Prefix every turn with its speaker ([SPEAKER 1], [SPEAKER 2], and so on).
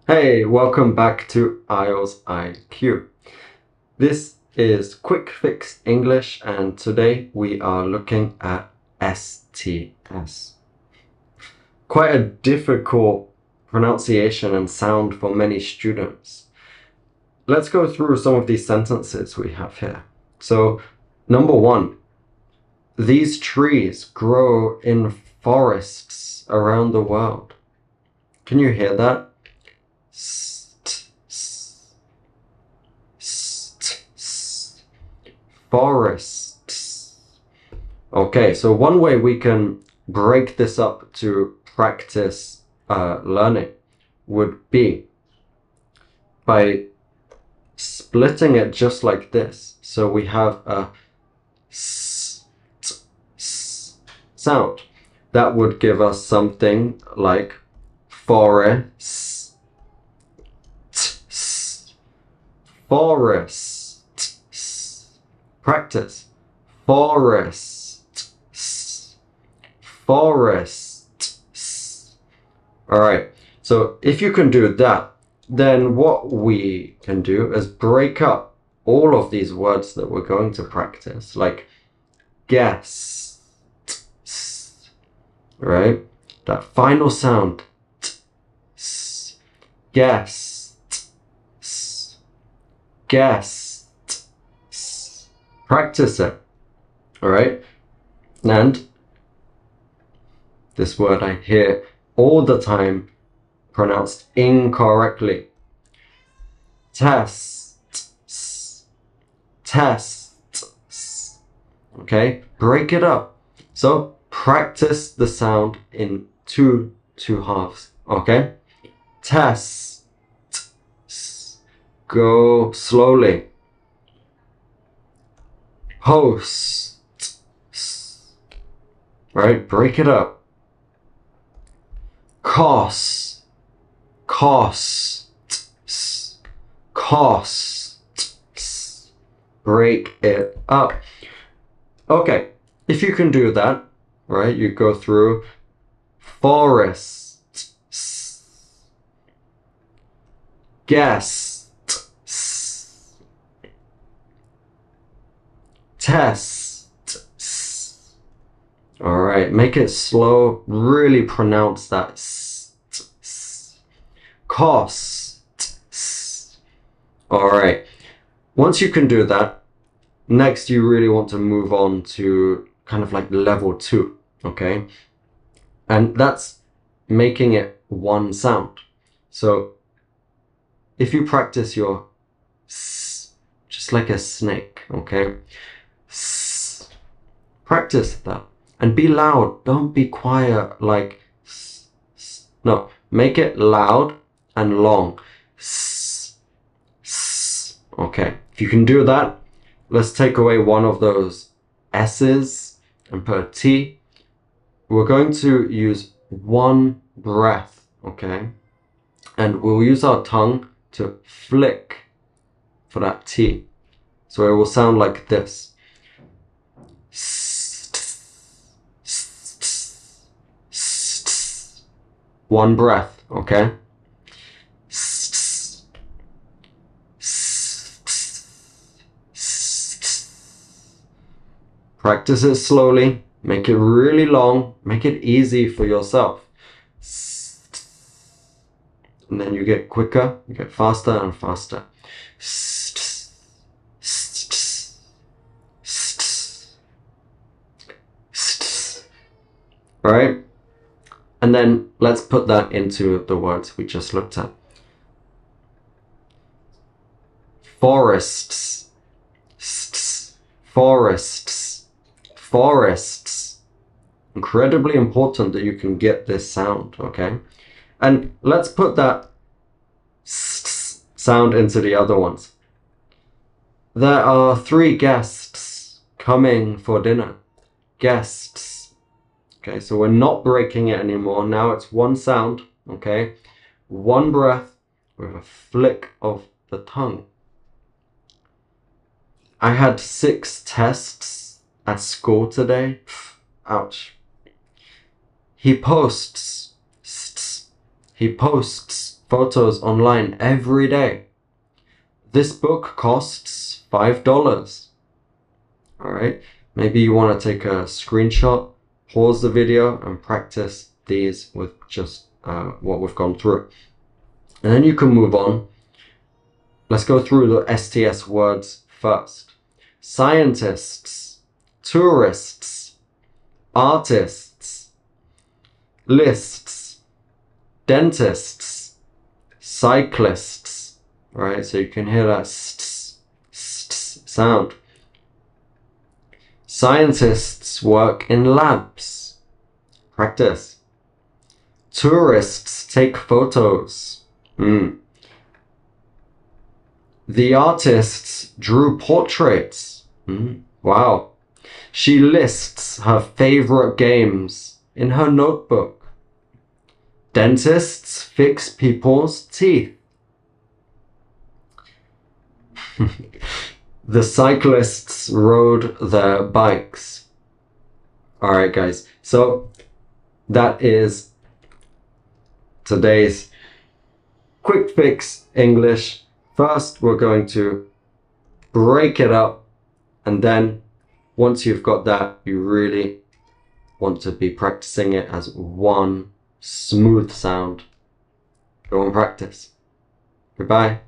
[SPEAKER 1] Hey, welcome back to IELTS IQ. This is Quick Fix English, and today we are looking at STS. Quite a difficult pronunciation and sound for many students. Let's go through some of these sentences we have here. So, number one, these trees grow in forests around the world. Can you hear that? Forests. Okay, so one way we can break this up to practice learning would be by splitting it just like this. So we have a sound. That would give us something like forest. Forest. Practice. Forest. Forest. All right. So if you can do that, then what we can do is break up all of these words that we're going to practice, like guess, right? That final sound, guess, guess. Practice it, all right? And this word I hear all the time pronounced incorrectly. Test, test. Okay, break it up. So practice the sound in two halves. Okay, test. Go slowly. Host. Right, break it up. Cost. Cost. Cost. Break it up. Okay, if you can do that, right, you go through forest, guest, test. All right, make it slow, really pronounce that. Cost. All right, once you can do that, next you really want to move on to kind of like level 2, okay? And that's making it one sound. So if you practice your s, just like a snake, okay? S, practice that. And be loud, don't be quiet like s, s. No, make it loud and long. S, s. Okay, if you can do that, let's take away one of those S's and put a T. We're going to use one breath, okay? And we'll use our tongue to flick for that T. So it will sound like this. One breath, okay? Practice it slowly, make it really long, make it easy for yourself. And then you get quicker, you get faster and faster. Right? And then let's put that into the words we just looked at. Forests, forests, forests. Incredibly important that you can get this sound, okay? And let's put that sound into the other ones. There are 3 guests coming for dinner. Guests. Okay, so we're not breaking it anymore. Now it's one sound, okay? One breath with a flick of the tongue. I had 6 tests at school today. Ouch. He posts. He posts photos online every day. This book costs $5. All right. Maybe you want to take a screenshot, pause the video, and practice these with just what we've gone through. And then you can move on. Let's go through the STS words first. Scientists, tourists, artists, lists, dentists, cyclists. All right, so you can hear that sound. Scientists work in labs. Practice. Tourists take photos. The artists drew portraits. Wow. She lists her favorite games in her notebook. Dentists fix people's teeth. The cyclists rode their bikes. Alright guys, so that is today's quick fix English. First, we're going to break it up, and then once you've got that, you really want to be practicing it as one smooth sound. Go and practice. Goodbye.